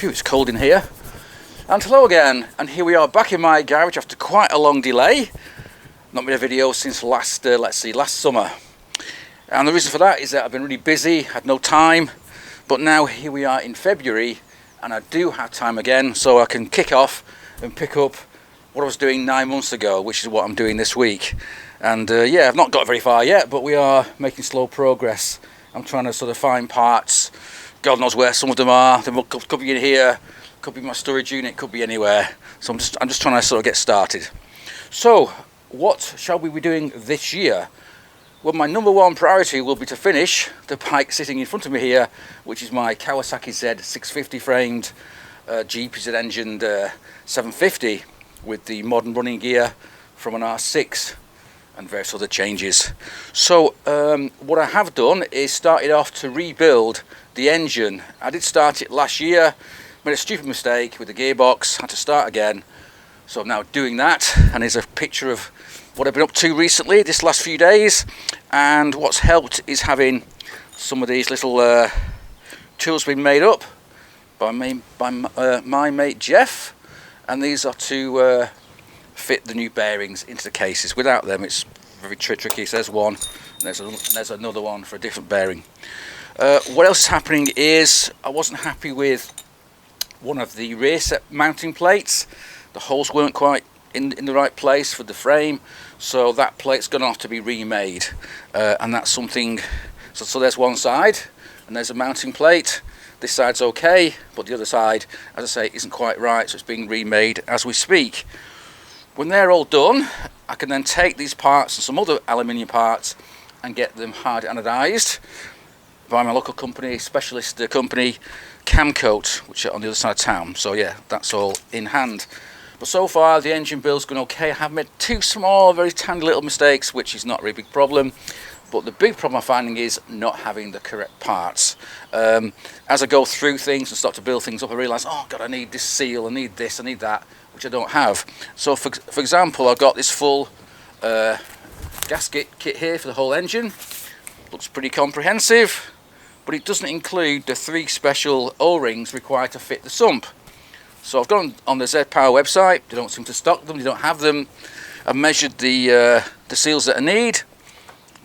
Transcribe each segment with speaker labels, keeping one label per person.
Speaker 1: Phew, it's cold in here. And hello again, and here we are back in my garage after quite a long delay. Not made a video since last summer. And the reason for that is that I've been really busy, had no time. But now here we are in February, and I do have time again, so I can kick off and pick up what I was doing 9 months ago, which is what I'm doing this week. And yeah, I've not got very far yet, but we are making slow progress. I'm trying to sort of find parts. God knows where some of them are. They could be in here, could be my storage unit, could be anywhere. So I'm just trying to sort of get started. So what shall we be doing this year? Well, my number one priority will be to finish the bike sitting in front of me here, which is my Kawasaki Z650 framed GPZ engined 750 with the modern running gear from an R6 and various other changes. So what I have done is started off to rebuild the engine. I did start it last year, made a stupid mistake with the gearbox, had to start again. So I'm now doing that, and here's a picture of what I've been up to recently this last few days. And what's helped is having some of these little tools being made up by my mate Jeff, and these are to fit the new bearings into the cases. Without them it's very tricky. So there's one, and there's another one for a different bearing. What else is happening is I wasn't happy with one of the rear set mounting plates. The holes weren't quite in the right place for the frame, so that plate's going to have to be remade, and that's something. So there's one side and there's a mounting plate. This side's okay, but the other side, as I say, isn't quite right, so it's being remade as we speak. When they're all done, I can then take these parts and some other aluminium parts and get them hard anodized by my local company, specialist company Camcoat, which are on the other side of town. So yeah, that's all in hand. But so far the engine build's gone okay. I have made two small, very tiny little mistakes, which is not a really big problem. But the big problem I'm finding is not having the correct parts. As I go through things and start to build things up, I realise, oh God, I need this seal, I need this, I need that, which I don't have. So for example, I've got this full gasket kit here for the whole engine. Looks pretty comprehensive, but it doesn't include the 3 special O-rings required to fit the sump. So I've gone on the Z-Power website. They don't seem to stock them, they don't have them. I've measured the seals that I need.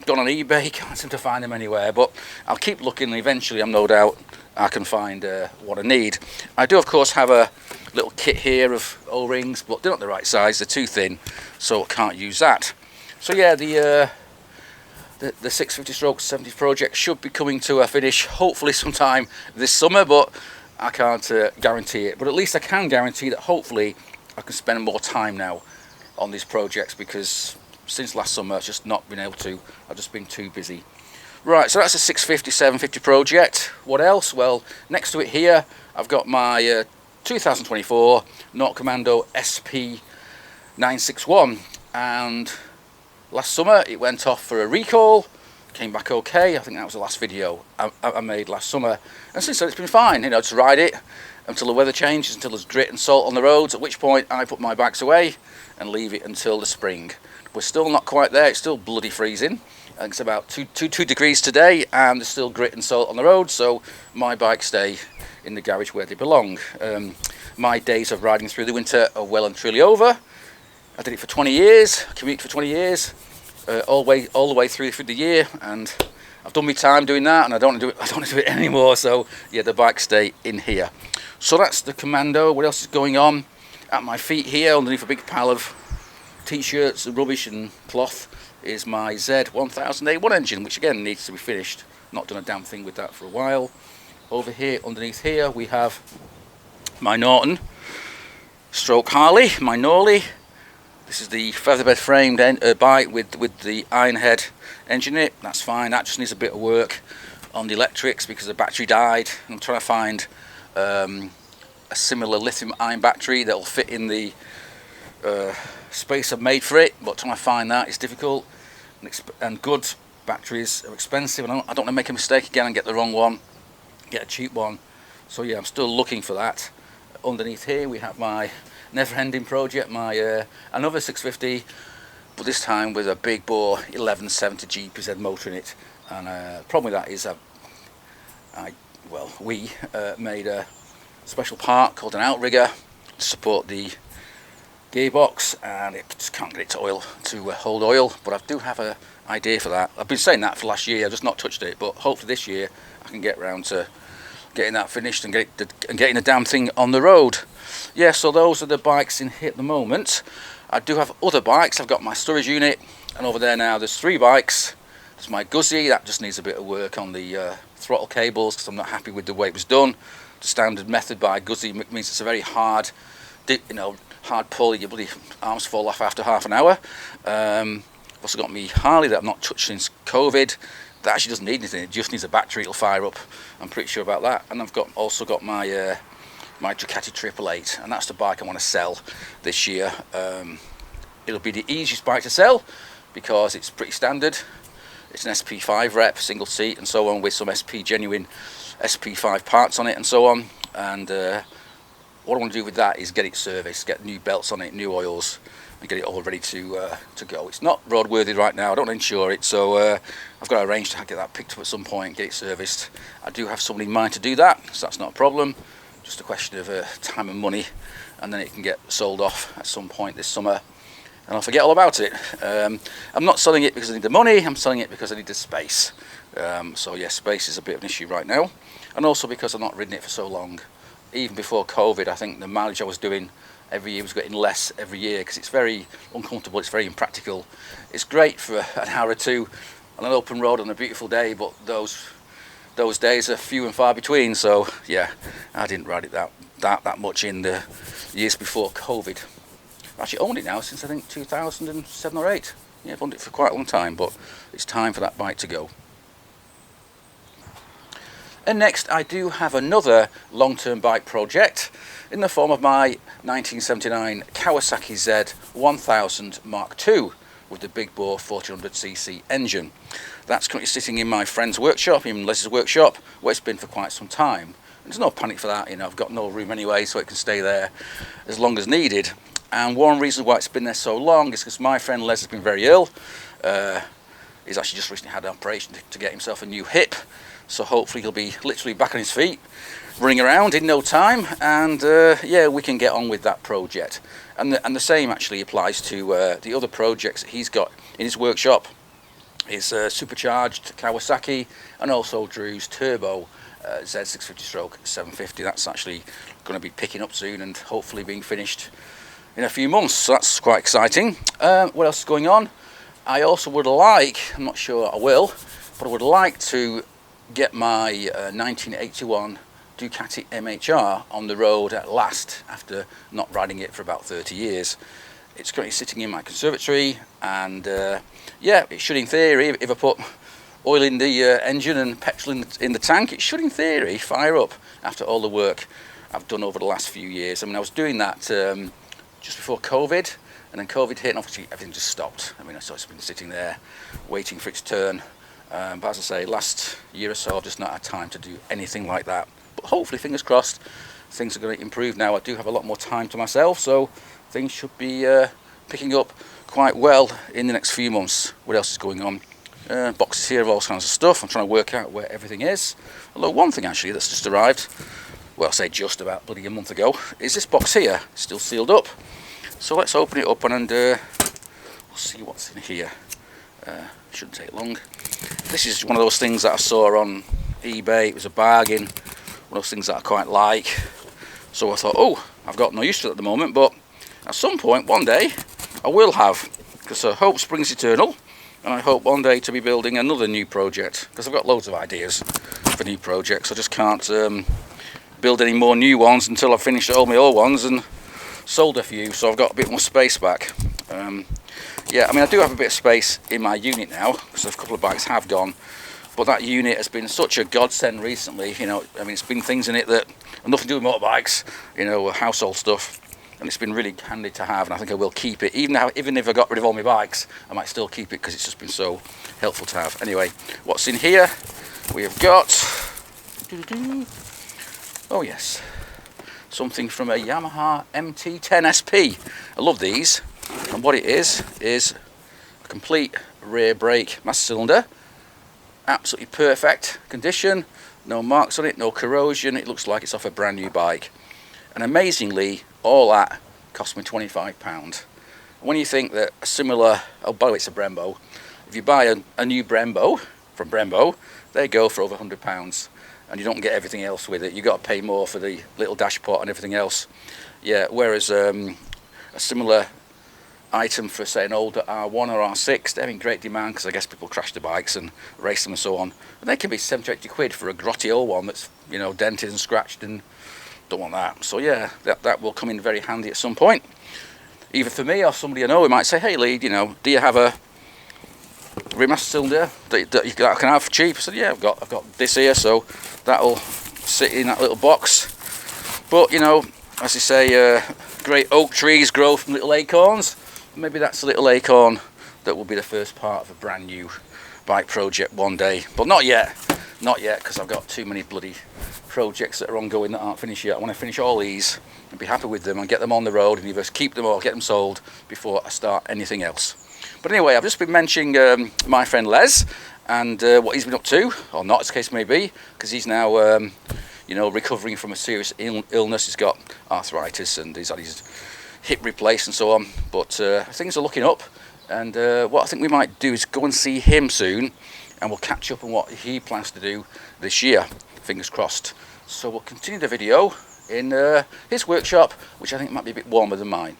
Speaker 1: Gone on eBay, can't seem to find them anywhere, but I'll keep looking, and eventually I'm no doubt I can find what I need. I do of course have a little kit here of O-rings, but they're not the right size, they're too thin, so I can't use that. So yeah, the 650/70 project should be coming to a finish hopefully sometime this summer, but I can't guarantee it. But at least I can guarantee that hopefully I can spend more time now on these projects, because since last summer I've just not been able to. I've just been too busy. Right, so that's a 650/750 project. What else? Well, next to it here I've got my 2024 Naught Commando SP 961, and last summer it went off for a recall, came back okay. I think that was the last video I made last summer, and since then it's been fine. You know, just ride it until the weather changes, until there's grit and salt on the roads, at which point I put my bikes away and leave it until the spring. We're still not quite there, it's still bloody freezing. I think it's about 2 degrees today, and there's still grit and salt on the road, so my bikes stay in the garage where they belong. My days of riding through the winter are well and truly over. I did it for 20 years, commuted for 20 years, all the way through the year, and I've done my time doing that, and I don't want to do it anymore. So yeah, the bikes stay in here. So that's the Commando. What else is going on? At my feet here, underneath a big pile of t-shirts and rubbish and cloth, is my Z1000A1 engine, which again needs to be finished. Not done a damn thing with that for a while. Over here, underneath here, we have my Norton stroke Harley, my Norley. This is the featherbed framed bike with the iron head engine in it. That's fine. That just needs a bit of work on the electrics because the battery died. I'm trying to find a similar lithium ion battery that will fit in the space I've made for it, but trying to find that is difficult, and good batteries are expensive, and I don't want to make a mistake again and get the wrong one, get a cheap one. So yeah, I'm still looking for that. Underneath here we have my never-ending project, my another 650, but this time with a big bore 1170 GPZ motor in it. And problem with that is we made a special part called an outrigger to support the gearbox, and it just can't get it to hold oil, but I do have an idea for that. I've been saying that for last year, I've just not touched it, but hopefully this year I can get round to getting that finished and getting the damn thing on the road. Yeah, so those are the bikes in here at the moment. I do have other bikes. I've got my storage unit, and over there now there's 3 bikes. There's my Guzzi, that just needs a bit of work on the throttle cables because I'm not happy with the way it was done. The standard method by Guzzi means it's a very hard, hard pull. Your bloody arms fall off after half an hour. I've also got me Harley that I've not touched since COVID. That actually doesn't need anything, it just needs a battery, it'll fire up. I'm pretty sure about that. And I've also got my my Ducati 888, and that's the bike I want to sell this year. It'll be the easiest bike to sell because it's pretty standard. It's an SP5 rep, single seat and so on, with some genuine SP5 parts on it and so on. And what I want to do with that is get it serviced, get new belts on it, new oils, and get it all ready to go. It's not roadworthy right now, I don't insure it, so I've got to arrange to get that picked up at some point, get it serviced. I do have somebody in mind to do that, so that's not a problem. Just a question of time and money, and then it can get sold off at some point this summer, and I'll forget all about it. I'm not selling it because I need the money, I'm selling it because I need the space. So yeah, space is a bit of an issue right now, and also because I've not ridden it for so long. Even before COVID, I think the mileage I was doing every year was getting less every year because it's very uncomfortable, it's very impractical. It's great for an hour or two on an open road on a beautiful day, but those days are few and far between. So yeah, I didn't ride it that much in the years before COVID. I've actually owned it now since I think 2007 or 8. Yeah, I've owned it for quite a long time, but it's time for that bike to go. And next I do have another long-term bike project in the form of my 1979 Kawasaki Z 1000 Mark II with the big bore 1400cc engine. That's currently sitting in my friend's workshop, in Les's workshop, where it's been for quite some time. And there's no panic for that, I've got no room anyway, so it can stay there as long as needed. And one reason why it's been there so long is because my friend Les has been very ill. He's actually just recently had an operation to get himself a new hip. So hopefully he'll be literally back on his feet, running around in no time, and yeah, we can get on with that project. And the same actually applies to the other projects that he's got in his workshop. His supercharged Kawasaki, and also Drew's turbo Z650/750. That's actually going to be picking up soon and hopefully being finished in a few months, so that's quite exciting. What else is going on? I also would like, I'm not sure I will, but I would like to get my 1981 Ducati MHR on the road at last, after not riding it for about 30 years. It's currently sitting in my conservatory, and yeah, it should in theory, if I put oil in the engine and petrol in the tank, it should in theory fire up after all the work I've done over the last few years. I mean, I was doing that just before COVID, and then COVID hit and obviously everything just stopped. I mean, so it's been sitting there waiting for its turn. But as I say, last year or so I've just not had time to do anything like that. But hopefully, fingers crossed, things are going to improve now. I do have a lot more time to myself, so things should be picking up quite well in the next few months. What else is going on? Boxes here of all kinds of stuff. I'm trying to work out where everything is. Although one thing actually that's just arrived, well, I say just about bloody a month ago, is this box here, still sealed up. So let's open it up and we'll see what's in here. Shouldn't take long. This is one of those things that I saw on eBay. It was a bargain, one of those things that I quite like. So I thought, oh, I've got no use for it at the moment, but at some point, one day, I will have, because hope springs eternal, and I hope one day to be building another new project, because I've got loads of ideas for new projects. I just can't build any more new ones until I've finished all my old ones and sold a few, so I've got a bit more space back. Yeah, I mean, I do have a bit of space in my unit now, because a couple of bikes have gone, but that unit has been such a godsend recently. I mean, it's been things in it that have nothing to do with motorbikes, household stuff, and it's been really handy to have, and I think I will keep it. Even if I got rid of all my bikes, I might still keep it because it's just been so helpful to have. Anyway, what's in here? We have got, oh yes, something from a Yamaha MT-10 SP. I love these. And what it is a complete rear brake master cylinder, absolutely perfect condition, no marks on it, no corrosion. It looks like it's off a brand new bike. And amazingly, all that cost me £25. When you think that a similar, oh by the way it's a Brembo, if you buy a new Brembo from Brembo, they go for over £100, and you don't get everything else with it. You got to pay more for the little dashpot and everything else. Yeah, whereas a similar item for say an older R1 or R6, they're in great demand because I guess people crash the bikes and race them and so on. And they can be 70 or 80 quid for a grotty old one that's, you know, dented and scratched, and don't want that. So yeah, that will come in very handy at some point. Either for me or somebody I know who might say, hey Lee, you know, do you have a remaster cylinder that you can have for cheap? I said, yeah, I've got this here, so that'll sit in that little box. But you know, as you say, great oak trees grow from little acorns. Maybe that's a little acorn that will be the first part of a brand new bike project one day. But not yet, because I've got too many bloody projects that are ongoing that aren't finished yet. I want to finish all these and be happy with them and get them on the road and either keep them or get them sold before I start anything else. But anyway, I've just been mentioning my friend Les and what he's been up to, or not as the case may be, because he's now you know, recovering from a serious illness. He's got arthritis and he's had his hip replaced and so on, but things are looking up, and what I think we might do is go and see him soon, and we'll catch up on what he plans to do this year, fingers crossed. So we'll continue the video in his workshop, which I think might be a bit warmer than mine.